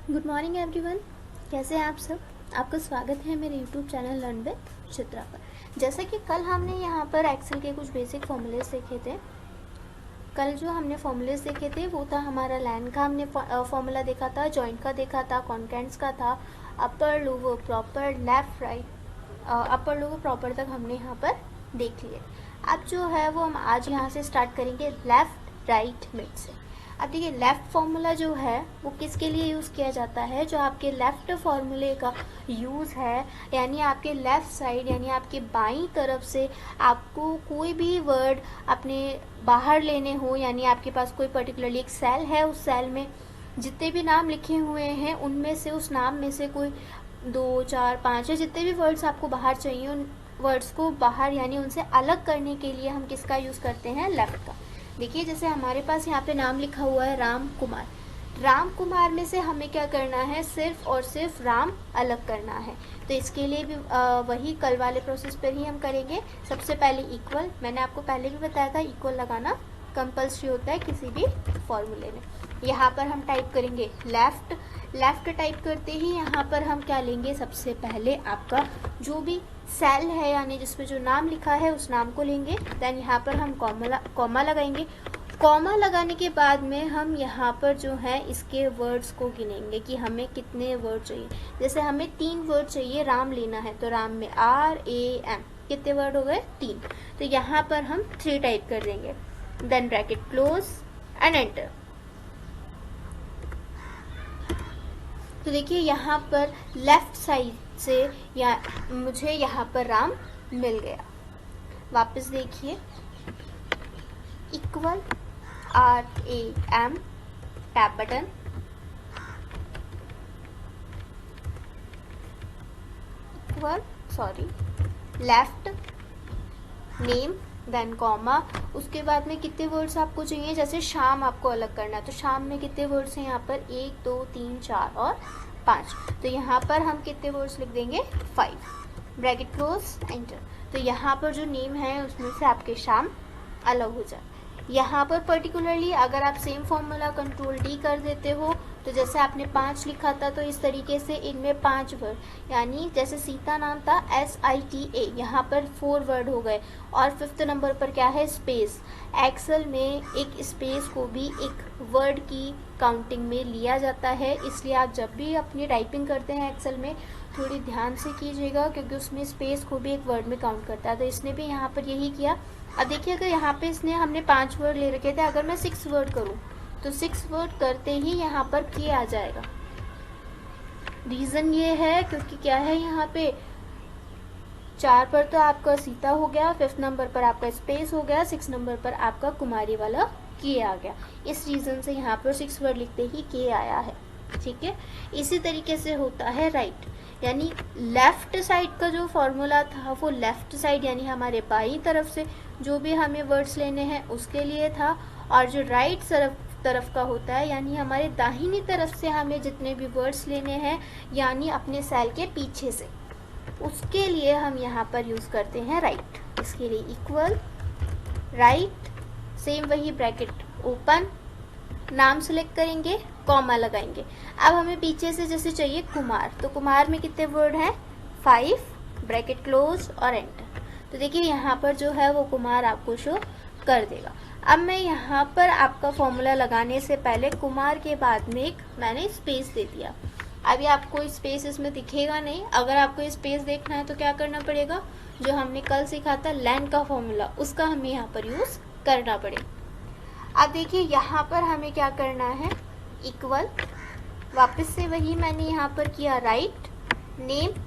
Good morning everyone. कैसे हैं आप सब। आपका स्वागत है मेरे YouTube channel learn with Chitra पर। जैसा कि कल हमने यहाँ पर एक्सेल के कुछ बेसिक फॉर्मूले सीखे थे। कल जो हमने फॉर्मूले सीखे थे वो था हमारा लैन का हमने फॉर्मूला देखा था, जॉइंट का देखा था, कॉन्केंट्स का था, upper lower proper, left right, upper lower proper तक हमने यहाँ पर देख लिए। अब जो है वो हम आज यहाँ से स्टार्ट करेंगे लेफ्ट राइट मिड से। अब देखिए लेफ़्ट फार्मूला जो है वो किसके लिए यूज़ किया जाता है, जो आपके लेफ़्ट फार्मूले का यूज़ है, यानी आपके लेफ़्ट साइड यानी आपके बाईं तरफ से आपको कोई भी वर्ड अपने बाहर लेने हो, यानी आपके पास कोई पर्टिकुलरली एक सेल है, उस सेल में जितने भी नाम लिखे हुए हैं उनमें से उस नाम में से कोई 2, 4, 5 या जितने भी वर्ड्स आपको बाहर चाहिए उन वर्ड्स को बाहर यानी उनसे अलग करने के लिए हम किसका यूज़ करते हैं, लेफ़्ट का। देखिए जैसे हमारे पास यहाँ पे नाम लिखा हुआ है राम कुमार। राम कुमार में से हमें क्या करना है, सिर्फ और सिर्फ राम अलग करना है। तो इसके लिए भी वही कल वाले प्रोसेस पर ही हम करेंगे। सबसे पहले इक्वल, मैंने आपको पहले भी बताया था इक्वल लगाना कंपल्सरी होता है किसी भी फॉर्मूले में। यहाँ पर हम टाइप करेंगे लेफ़्ट। लेफ़्ट टाइप करते ही यहाँ पर हम क्या लेंगे, सबसे पहले आपका जो भी सेल है यानी जिसमें जो नाम लिखा है उस नाम को लेंगे। देन यहाँ पर हम कॉमा लगाएंगे। कॉमा लगाने के बाद में हम यहाँ पर जो है इसके वर्ड्स को गिनेंगे कि हमें कितने वर्ड चाहिए। जैसे हमें 3 वर्ड चाहिए, राम लेना है तो राम में RAM कितने वर्ड हो गए, 3। तो यहाँ पर हम 3 टाइप कर देंगे। Then bracket close and enter. तो देखिए यहाँ पर लेफ्ट साइड से या मुझे यहाँ पर राम मिल गया। वापस देखिए equal RAM tap button, equal left name, then comma. उसके बाद में कितने वर्ड्स आपको चाहिए, जैसे शाम आपको अलग करना है तो शाम में कितने वर्ड्स हैं यहाँ पर, 1, 2, 3, 4 और 5। तो यहाँ पर हम कितने वर्ड्स लिख देंगे, 5। Bracket close enter. तो यहाँ पर जो नेम है उसमें से आपके शाम अलग हो जाए। यहाँ पर पर्टिकुलरली अगर आप सेम फॉर्मूला कंट्रोल D कर देते हो तो जैसे आपने 5 लिखा था तो इस तरीके से इनमें 5 वर्ड, यानी जैसे सीता नाम था SITA, यहाँ पर 4 वर्ड हो गए। और 5th नंबर पर क्या है, स्पेस। एक्सेल में एक स्पेस को भी एक वर्ड की काउंटिंग में लिया जाता है, इसलिए आप जब भी अपनी टाइपिंग करते हैं एक्सेल में थोड़ी ध्यान से कीजिएगा क्योंकि उसमें स्पेस को भी एक वर्ड में काउंट करता है। तो इसने भी यहाँ पर यही किया। अब देखिए अगर यहाँ पे इसने हमने 5 वर्ड ले रखे थे, अगर मैं 6 वर्ड करूँ तो 6 वर्ड करते ही यहाँ पर के आ जाएगा। रीज़न ये है क्योंकि क्या है, यहाँ पे 4 पर तो आपका सीता हो गया, 5th नंबर पर आपका स्पेस हो गया, 6 नंबर पर आपका कुमारी वाला के आ गया। इस रीज़न से यहाँ पर 6 वर्ड लिखते ही के आया है। ठीक है, इसी तरीके से होता है राइट, यानी लेफ्ट साइड का जो फॉर्मूला था वो लेफ्ट साइड यानी हमारे बाईं तरफ से जो भी हमें वर्ड्स लेने हैं उसके लिए था, और जो राइट तरफ का होता है यानी हमारे दाहिनी तरफ से हमें जितने भी वर्ड्स लेने हैं यानी अपने सेल के पीछे से, उसके लिए हम यहाँ पर यूज़ करते हैं राइट। इसके लिए इक्वल राइट, सेम वही ब्रैकेट ओपन, नाम सेलेक्ट करेंगे, कॉमा लगाएंगे। अब हमें पीछे से जैसे चाहिए कुमार, तो कुमार में कितने वर्ड हैं, 5, ब्रैकेट क्लोज और एंटर। तो देखिए यहाँ पर जो है वो कुमार आपको शो कर देगा। अब मैं यहाँ पर आपका फॉर्मूला लगाने से पहले कुमार के बाद में एक मैंने स्पेस दे दिया। अभी आपको स्पेस इसमें दिखेगा नहीं, अगर आपको स्पेस देखना है तो क्या करना पड़ेगा, जो हमने कल सीखा था लैन का फॉर्मूला उसका हमें यहाँ पर यूज़ करना पड़ेगा। अब देखिए यहाँ पर हमें क्या करना है, इक्वल, वापस से वही मैंने यहाँ पर किया राइट नेम,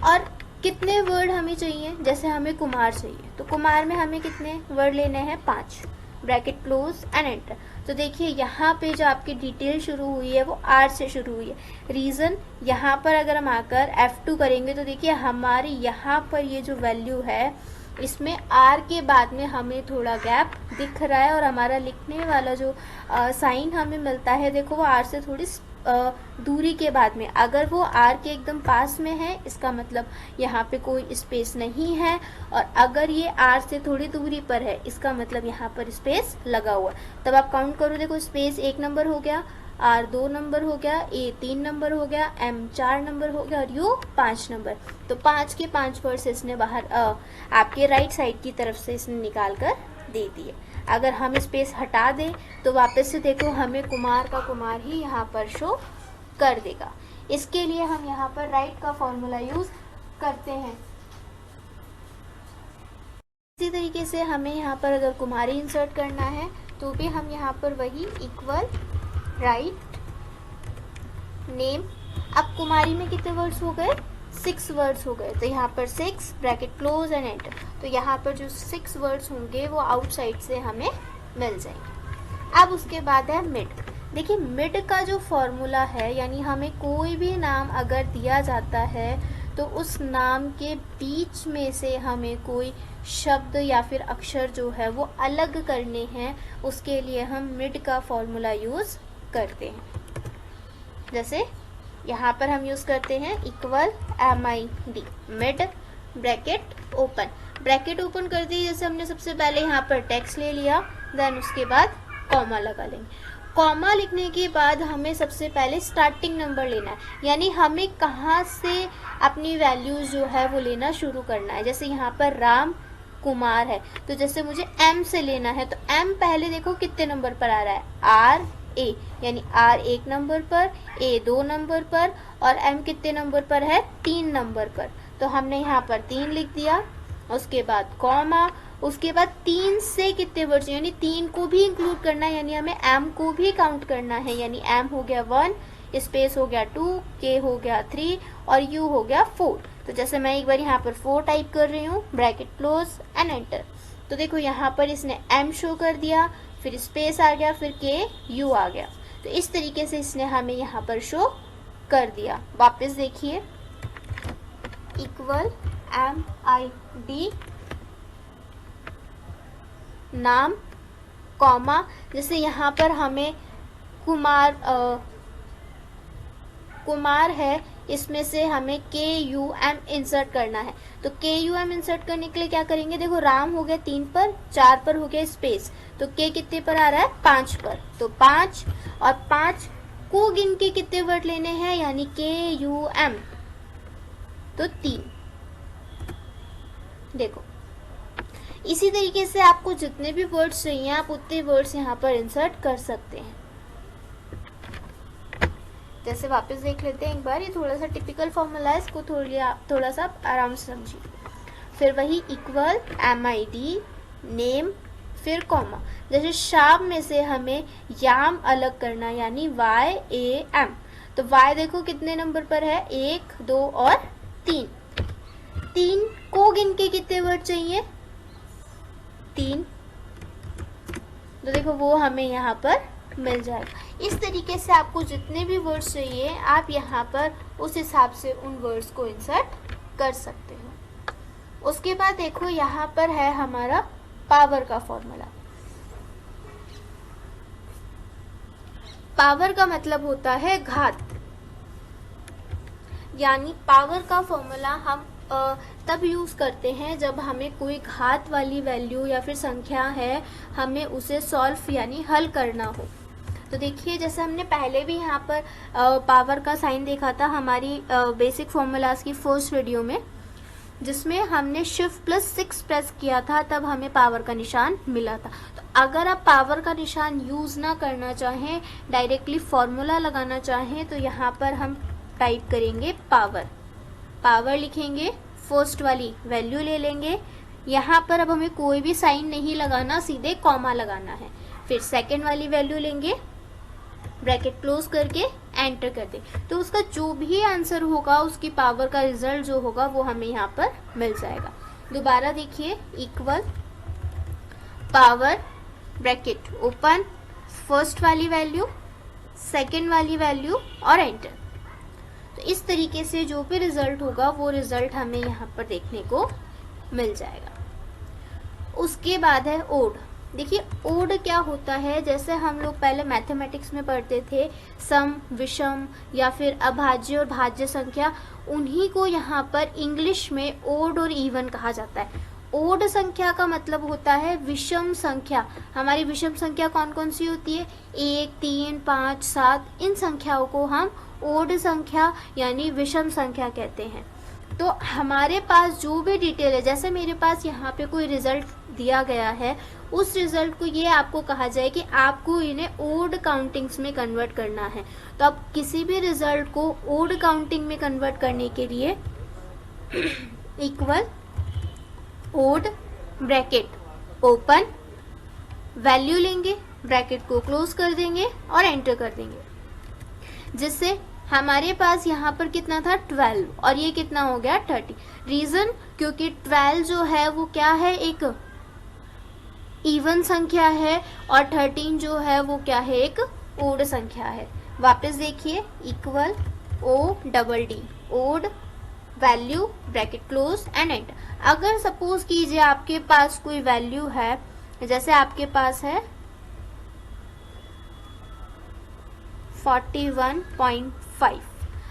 और कितने वर्ड हमें चाहिए, जैसे हमें कुमार चाहिए तो कुमार में हमें कितने वर्ड लेने हैं, 5, ब्रैकेट क्लोज एंड एंटर। तो देखिए यहाँ पे जो आपकी डिटेल शुरू हुई है वो R से शुरू हुई है। रीज़न, यहाँ पर अगर हम आकर F2 करेंगे तो देखिए हमारी यहाँ पर ये जो वैल्यू है इसमें R के बाद में हमें थोड़ा गैप दिख रहा है, और हमारा लिखने वाला जो साइन हमें मिलता है देखो वो R से थोड़ी दूरी के बाद में। अगर वो R के एकदम पास में है इसका मतलब यहाँ पे कोई स्पेस नहीं है, और अगर ये R से थोड़ी दूरी पर है इसका मतलब यहाँ पर स्पेस लगा हुआ है। तब आप काउंट करो, देखो स्पेस 1 नंबर हो गया, R 2 नंबर हो गया, A 3 नंबर हो गया, M 4 नंबर हो गया और U 5 नंबर। तो 5 के 5 वर्ड्स इसने बाहर आपके राइट साइड की तरफ से इसने निकाल कर दे दिए। अगर हम स्पेस हटा दें तो वापस से देखो हमें कुमार का कुमार ही यहाँ पर शो कर देगा। इसके लिए हम यहाँ पर राइट का फॉर्मूला यूज करते हैं। इसी तरीके से हमें यहाँ पर अगर कुमारी इंसर्ट करना है तो भी हम यहाँ पर वही इक्वल राइट नेम। अब कुमारी में कितने वर्ड्स हो गए? 6 वर्ड्स हो गए। तो यहाँ पर 6 ब्रैकेट क्लोज एंड एंटर। तो यहाँ पर जो 6 वर्ड्स होंगे वो आउटसाइड से हमें मिल जाएंगे। अब उसके बाद है मिड। देखिए मिड का जो फॉर्मूला है, यानी हमें कोई भी नाम अगर दिया जाता है तो उस नाम के बीच में से हमें कोई शब्द या फिर अक्षर जो है वो अलग करने हैं, उसके लिए हम मिड का फॉर्मूला यूज करते हैं। जैसे यहाँ पर हम यूज करते हैं equal MID, mid bracket open. Bracket open कर दी, जैसे हमने सबसे पहले यहाँ पर टेक्स्ट ले लिया, देन उसके बाद कॉमा लगा लेंगे। कॉमा लिखने के बाद हमें सबसे पहले स्टार्टिंग नंबर लेना है, यानी हमें कहाँ से अपनी वैल्यूज जो है वो लेना शुरू करना है। जैसे यहाँ पर राम कुमार है, तो जैसे मुझे M से लेना है, तो M पहले देखो कितने नंबर पर आ रहा है, RA, यानी R 1 नंबर पर, A 2 नंबर पर और M कितने नंबर पर है, 3 नंबर पर। तो हमने यहाँ पर 3 लिख दिया। उसके बाद कॉमा, उसके बाद 3 से कितने वर्ड्स, यानी 3 को भी इंक्लूड करना है, यानी हमें M को भी काउंट करना है। यानी M हो गया 1, स्पेस हो गया 2, K हो गया 3 और U हो गया 4। तो जैसे मैं एक बार यहाँ पर 4 टाइप कर रही हूँ, ब्रैकेट क्लोज एंड एंटर। तो देखो यहाँ पर इसने M शो कर दिया, फिर स्पेस आ गया, फिर K U आ गया। तो इस तरीके से इसने हमें यहाँ पर शो कर दिया। वापस देखिए इक्वल MID नाम कॉमा, जैसे यहाँ पर हमें कुमार है, इसमें से हमें KUM इंसर्ट करना है। तो KUM इंसर्ट करने के लिए क्या करेंगे, देखो राम हो गया 3 पर, 4 पर हो गया स्पेस, तो K कितने पर आ रहा है, 5 पर। तो 5 और 5 को गिन के कितने वर्ड लेने हैं, यानी KUM, तो 3। देखो इसी तरीके से आपको जितने भी वर्ड्स चाहिए आप उतने वर्ड्स यहाँ पर इंसर्ट कर सकते हैं। जैसे वापस देख लेते हैं एक बार, ये थोड़ा सा टिपिकल फॉर्मूला है, इसको थोड़ा सा आराम से समझिए। फिर वही इक्वल MID नेम, फिर कॉमा। जैसे शाम में से हमें याम अलग करना, यानी YAM। तो Y देखो कितने नंबर पर है, 1, 2 और 3। 3 को गिन के कितने वर्ड चाहिए, 3। तो देखो वो हमें यहाँ पर मिल जाएगा। इस तरीके से आपको जितने भी वर्ड्स चाहिए आप यहाँ पर उस हिसाब से उन वर्ड्स को इंसर्ट कर सकते हो। उसके बाद देखो यहाँ पर है हमारा पावर का फॉर्मूला। पावर का मतलब होता है घात, यानी पावर का फॉर्मूला हम तब यूज करते हैं जब हमें कोई घात वाली वैल्यू या फिर संख्या है, हमें उसे सॉल्व यानी हल करना हो। तो देखिए जैसे हमने पहले भी यहाँ पर पावर का साइन देखा था हमारी बेसिक फॉर्मूलाज की फर्स्ट वीडियो में, जिसमें हमने Shift+6 प्रेस किया था, तब हमें पावर का निशान मिला था। तो अगर आप पावर का निशान यूज ना करना चाहें, डायरेक्टली फॉर्मूला लगाना चाहें, तो यहाँ पर हम टाइप करेंगे पावर, पावर लिखेंगे, फर्स्ट वाली वैल्यू ले लेंगे। यहाँ पर अब हमें कोई भी साइन नहीं लगाना, सीधे कॉमा लगाना है। फिर सेकेंड वाली वैल्यू लेंगे, ब्रैकेट क्लोज करके एंटर कर दे। तो उसका जो भी आंसर होगा, उसकी पावर का रिजल्ट जो होगा वो हमें यहाँ पर मिल जाएगा। दोबारा देखिए equal power, bracket open, first वाली वैल्यू, सेकेंड वाली वैल्यू और एंटर। तो इस तरीके से जो भी रिजल्ट होगा वो रिजल्ट हमें यहाँ पर देखने को मिल जाएगा। उसके बाद है ओड। देखिए ओड क्या होता है, जैसे हम लोग पहले मैथमेटिक्स में पढ़ते थे सम, विषम या फिर अभाज्य और भाज्य संख्या, उन्हीं को यहाँ पर इंग्लिश में ओड और इवन कहा जाता है। ओड संख्या का मतलब होता है विषम संख्या। हमारी विषम संख्या कौन कौन सी होती है? 1, 3, 5, 7, इन संख्याओं को हम ओड संख्या यानी विषम संख्या कहते हैं। तो हमारे पास जो भी डिटेल है, जैसे मेरे पास यहाँ पे कोई रिजल्ट दिया गया है, उस रिजल्ट को ये आपको कहा जाए कि आपको इन्हें ओड काउंटिंग्स में कन्वर्ट करना है। तो आप किसी भी रिजल्ट को ओड काउंटिंग में कन्वर्ट करने के लिए equal odd bracket open value लेंगे, ब्रैकेट को क्लोज कर देंगे और एंटर कर देंगे, जिससे हमारे पास यहाँ पर कितना था 12 और ये कितना हो गया 30। रीजन क्योंकि 12 जो है वो क्या है, एक इवन संख्या है और 13 जो है वो क्या है, एक ओड संख्या है। वापस देखिए equal ODD odd value bracket close and enter. अगर सपोज कीजिए आपके पास कोई वैल्यू है, जैसे आपके पास है 41.5।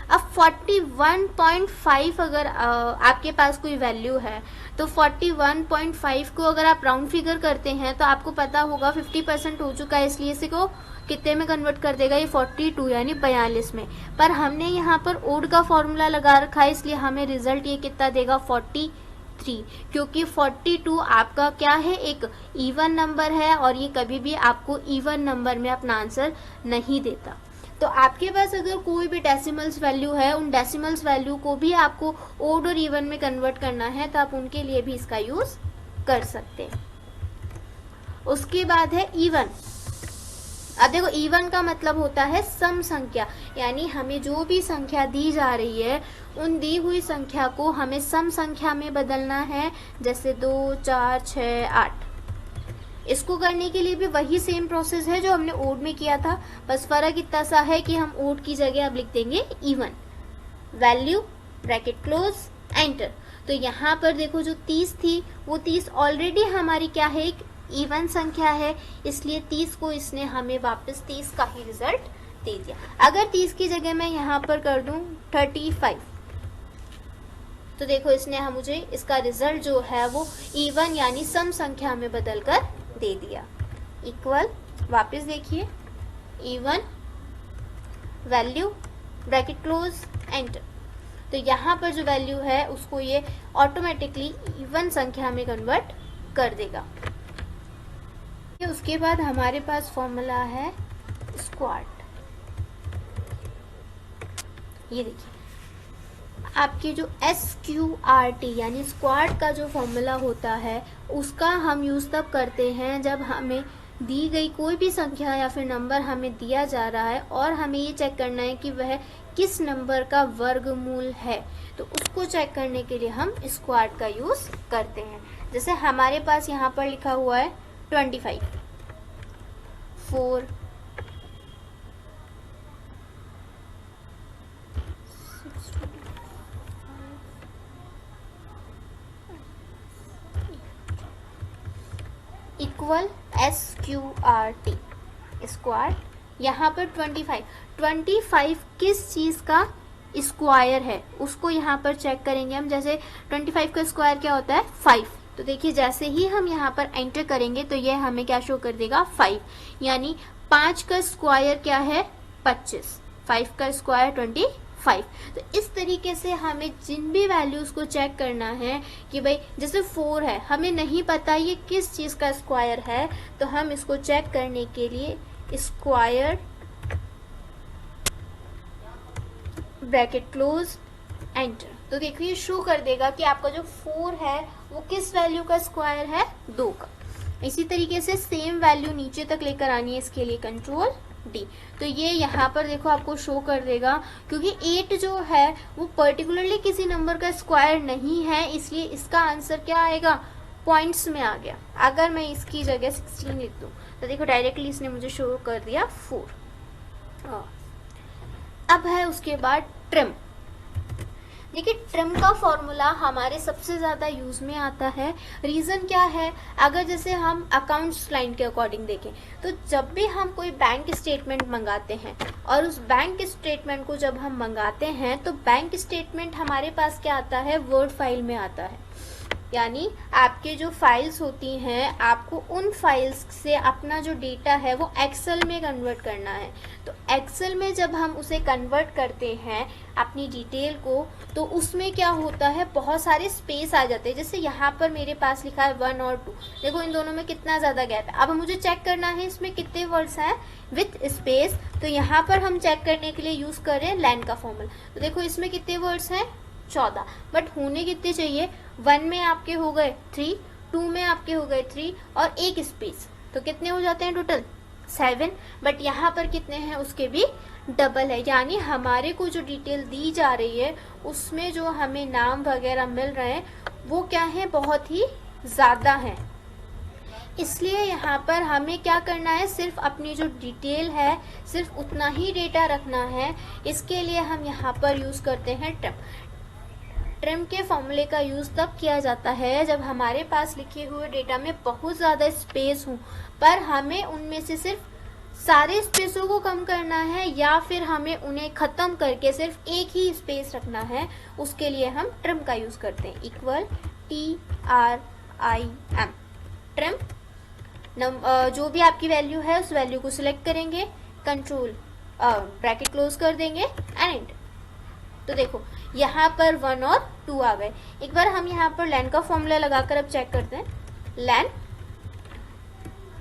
अब 41.5 अगर आपके पास कोई वैल्यू है तो 41.5 को अगर आप राउंड फिगर करते हैं तो आपको पता होगा 50% हो चुका है, इसलिए इसी को कितने में कन्वर्ट कर देगा, ये 42 यानी 42 में। पर हमने यहाँ पर ओड का फॉर्मूला लगा रखा है, इसलिए हमें रिजल्ट ये कितना देगा 43, क्योंकि 42 आपका क्या है, एक इवन नंबर है और ये कभी भी आपको इवन नंबर में अपना आंसर नहीं देता। तो आपके पास अगर कोई भी डेसिमल्स वैल्यू है, उन डेसिमल्स वैल्यू को भी आपको ओड और इवन में कन्वर्ट करना है तो आप उनके लिए भी इसका यूज कर सकते हैं। उसके बाद है इवन। अब देखो इवन का मतलब होता है सम संख्या, यानी हमें जो भी संख्या दी जा रही है उन दी हुई संख्या को हमें सम संख्या में बदलना है, जैसे 2, 4, 6, 8। इसको करने के लिए भी वही सेम प्रोसेस है जो हमने ओड में किया था, बस फर्क इतना सा है कि हम ओड की जगह अब लिख देंगे even value bracket close enter. तो यहाँ पर देखो जो 30 थी वो 30 ऑलरेडी हमारी क्या है, एक इवन संख्या है, इसलिए 30 को इसने हमें वापस 30 का ही रिजल्ट दे दिया। अगर 30 की जगह मैं यहाँ पर कर दूं 35 तो देखो इसने हम मुझे इसका रिजल्ट जो है वो इवन यानी सम संख्या में बदलकर दे दिया। इक्वल वापस देखिए even value bracket close enter. तो यहाँ पर जो वैल्यू है उसको ये ऑटोमेटिकली इवन संख्या में कन्वर्ट कर देगा। उसके बाद हमारे पास फॉर्मूला है स्क्वाड। ये देखिए आपकी जो SQRT यानी स्क्वाड का जो फॉर्मूला होता है उसका हम यूज़ तब करते हैं जब हमें दी गई कोई भी संख्या या फिर नंबर हमें दिया जा रहा है और हमें ये चेक करना है कि वह किस नंबर का वर्गमूल है, तो उसको चेक करने के लिए हम स्क्वाड का यूज़ करते हैं। जैसे हमारे पास यहाँ पर लिखा हुआ है 25, 4, इक्वल SQRT स्क्वाड। यहाँ पर 25 किस चीज़ का स्क्वायर है उसको यहाँ पर चेक करेंगे हम। जैसे 25 का स्क्वायर क्या होता है 5, तो देखिए जैसे ही हम यहाँ पर एंटर करेंगे तो ये हमें क्या शो कर देगा 5, यानी 5 का स्क्वायर क्या है 25, 5 का स्क्वायर 25। तो इस तरीके से हमें जिन भी वैल्यूज को चेक करना है कि भाई जैसे 4 है, हमें नहीं पता ये किस चीज़ का स्क्वायर है, तो हम इसको चेक करने के लिए स्क्वायर ब्रैकेट क्लोज एंटर। तो देखिए शो कर देगा कि आपका जो 4 है वो किस वैल्यू का स्क्वायर है 2 का। इसी तरीके से सेम वैल्यू नीचे तक लेकर आनी है, इसके लिए कंट्रोल D। तो ये यहाँ पर देखो आपको शो कर देगा, क्योंकि 8 जो है वो पर्टिकुलरली किसी नंबर का स्क्वायर नहीं है, इसलिए इसका आंसर क्या आएगा पॉइंट्स में आ गया। अगर मैं इसकी जगह 16 लिख दूँ तो देखो डायरेक्टली इसने मुझे शो कर दिया 4। अब है उसके बाद ट्रिम। देखिए ट्रिम का फॉर्मूला हमारे सबसे ज़्यादा यूज़ में आता है। रीज़न क्या है, अगर जैसे हम अकाउंट्स लाइन के अकॉर्डिंग देखें तो जब भी हम कोई बैंक स्टेटमेंट मंगाते हैं और उस बैंक स्टेटमेंट को जब हम मंगाते हैं तो बैंक स्टेटमेंट हमारे पास क्या आता है वर्ड फाइल में आता है। यानी आपके जो फाइल्स होती हैं आपको उन फाइल्स से अपना जो डेटा है वो एक्सेल में कन्वर्ट करना है। तो एक्सेल में जब हम उसे कन्वर्ट करते हैं अपनी डिटेल को, तो उसमें क्या होता है, बहुत सारे स्पेस आ जाते हैं। जैसे यहाँ पर मेरे पास लिखा है 1 और 2, देखो इन दोनों में कितना ज़्यादा गैप है। अब मुझे चेक करना है इसमें कितने वर्ड्स हैं विथ स्पेस, तो यहाँ पर हम चेक करने के लिए यूज़ कर रहे हैं लैन का फॉर्मूला। तो देखो इसमें कितने वर्ड्स हैं 14, बट होने कितने चाहिए, 1 में आपके हो गए 3, 2 में आपके हो गए 3 और एक स्पेस, तो कितने हो जाते हैं टोटल 7। बट यहाँ पर कितने हैं उसके भी डबल है, यानी हमारे को जो डिटेल दी जा रही है उसमें जो हमें नाम वगैरह मिल रहे हैं वो क्या है, बहुत ही ज़्यादा है। इसलिए यहाँ पर हमें क्या करना है, सिर्फ अपनी जो डिटेल है सिर्फ उतना ही डेटा रखना है। इसके लिए हम यहाँ पर यूज़ करते हैं ट्रिम। ट्रिम के फॉर्मूले का यूज़ तब किया जाता है जब हमारे पास लिखे हुए डेटा में बहुत ज़्यादा स्पेस हो, पर हमें उनमें से सिर्फ सारे स्पेसों को कम करना है या फिर हमें उन्हें ख़त्म करके सिर्फ एक ही स्पेस रखना है। उसके लिए हम ट्रिम का यूज़ करते हैं, इक्वल TRIM ट्रिम। जो भी आपकी वैल्यू है उस वैल्यू को सिलेक्ट करेंगे, कंट्रोल ब्रैकेट क्लोज कर देंगे एंड एंटर। तो देखो यहाँ पर 1 और 2 आ गए। एक बार हम यहाँ पर लैन का फॉर्मूला लगाकर अब चेक करते हैं, लैन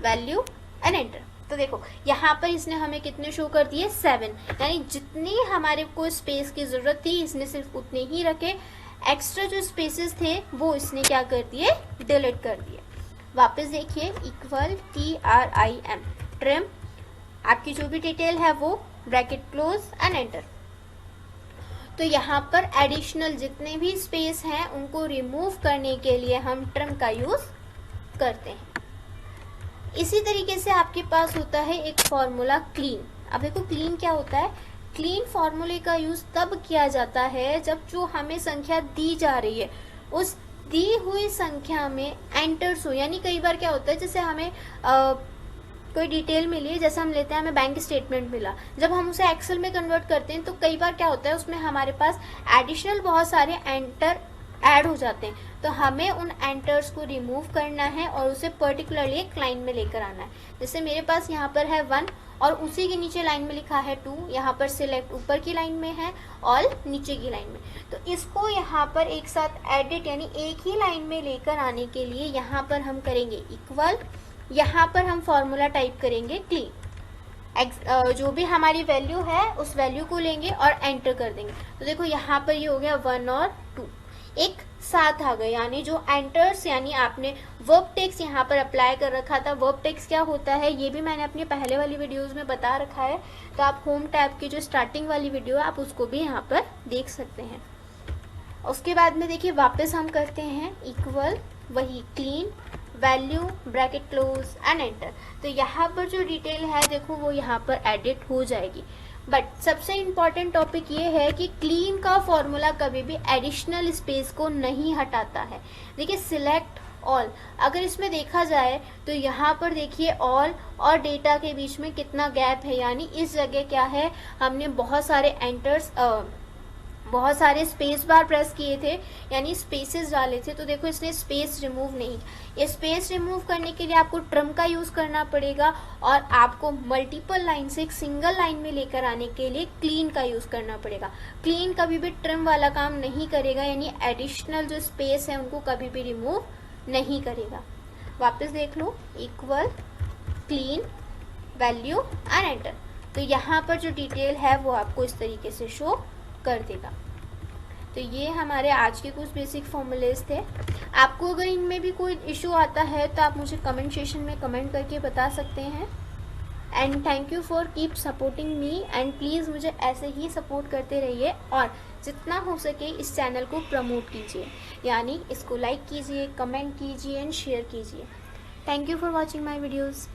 वैल्यू एंड एंटर। तो देखो यहाँ पर इसने हमें कितने शो कर दिए 7, यानी जितनी हमारे को स्पेस की ज़रूरत थी इसने सिर्फ उतने ही रखे, एक्स्ट्रा जो स्पेसेस थे वो इसने क्या कर दिए, डिलीट कर दिए। वापस देखिए, इक्वल TRIM ट्रिम, आपकी जो भी डिटेल है वो ब्रैकेट क्लोज एंड एंटर। तो यहाँ पर एडिशनल जितने भी स्पेस हैं उनको रिमूव करने के लिए हम ट्रिम का यूज़ करते हैं। इसी तरीके से आपके पास होता है एक फॉर्मूला क्लीन। अब देखो क्लीन क्या होता है, क्लीन फॉर्मूले का यूज़ तब किया जाता है जब जो हमें संख्या दी जा रही है उस दी हुई संख्या में एंटर्स हो। यानी कई बार क्या होता है, जैसे हमें कोई डिटेल मिली है, जैसे हम लेते हैं हमें बैंक स्टेटमेंट मिला, जब हम उसे एक्सेल में कन्वर्ट करते हैं तो कई बार क्या होता है उसमें हमारे पास एडिशनल बहुत सारे एंटर ऐड हो जाते हैं। तो हमें उन एंटर्स को रिमूव करना है और उसे पर्टिकुलरली एक लाइन में लेकर आना है। जैसे मेरे पास यहाँ पर है 1 और उसी के नीचे लाइन में लिखा है 2, यहाँ पर सिलेक्ट ऊपर की लाइन में है ऑल नीचे की लाइन में। तो इसको यहाँ पर एक साथ एडिट यानी एक ही लाइन में लेकर आने के लिए यहाँ पर हम करेंगे इक्वल, यहाँ पर हम फॉर्मूला टाइप करेंगे क्लीन, जो भी हमारी वैल्यू है उस वैल्यू को लेंगे और एंटर कर देंगे। तो देखो यहाँ पर ये हो गया 1 और 2 एक साथ आ गए, यानी जो एंटर्स, यानी आपने वर्ब टेक्स्ट यहाँ पर अप्लाई कर रखा था। वर्ब टेक्स्ट क्या होता है ये भी मैंने अपनी पहले वाली वीडियोस में बता रखा है, तो आप होम टैब की जो स्टार्टिंग वाली वीडियो है आप उसको भी यहाँ पर देख सकते हैं। उसके बाद में देखिए वापस हम करते हैं इक्वल, वही clean value bracket close and enter. तो यहाँ पर जो डिटेल है देखो वो यहाँ पर एडिट हो जाएगी। बट सबसे इम्पॉर्टेंट टॉपिक ये है कि क्लीन का फॉर्मूला कभी भी एडिशनल स्पेस को नहीं हटाता है। देखिए सिलेक्ट ऑल, अगर इसमें देखा जाए तो यहाँ पर देखिए ऑल और डेटा के बीच में कितना गैप है, यानी इस जगह क्या है हमने बहुत सारे एंटर्स बहुत सारे स्पेस बार प्रेस किए थे, यानी स्पेसेस डाले थे। तो देखो इसने स्पेस रिमूव नहीं, ये स्पेस रिमूव करने के लिए आपको ट्रिम का यूज़ करना पड़ेगा और आपको मल्टीपल लाइन से एक सिंगल लाइन में लेकर आने के लिए क्लीन का यूज़ करना पड़ेगा। क्लीन कभी भी ट्रिम वाला काम नहीं करेगा, यानी एडिशनल जो स्पेस है उनको कभी भी रिमूव नहीं करेगा। वापस देख लो equal clean value and enter. तो यहाँ पर जो डिटेल है वो आपको इस तरीके से शो कर देगा। तो ये हमारे आज के कुछ बेसिक फॉर्मूलेज थे। आपको अगर इनमें भी कोई इशू आता है तो आप मुझे कमेंट सेशन में कमेंट करके बता सकते हैं। And thank you for keep supporting me, and please मुझे ऐसे ही सपोर्ट करते रहिए और जितना हो सके इस चैनल को प्रमोट कीजिए, यानी इसको लाइक कीजिए, कमेंट कीजिए एंड शेयर कीजिए। Thank you for watching my videos.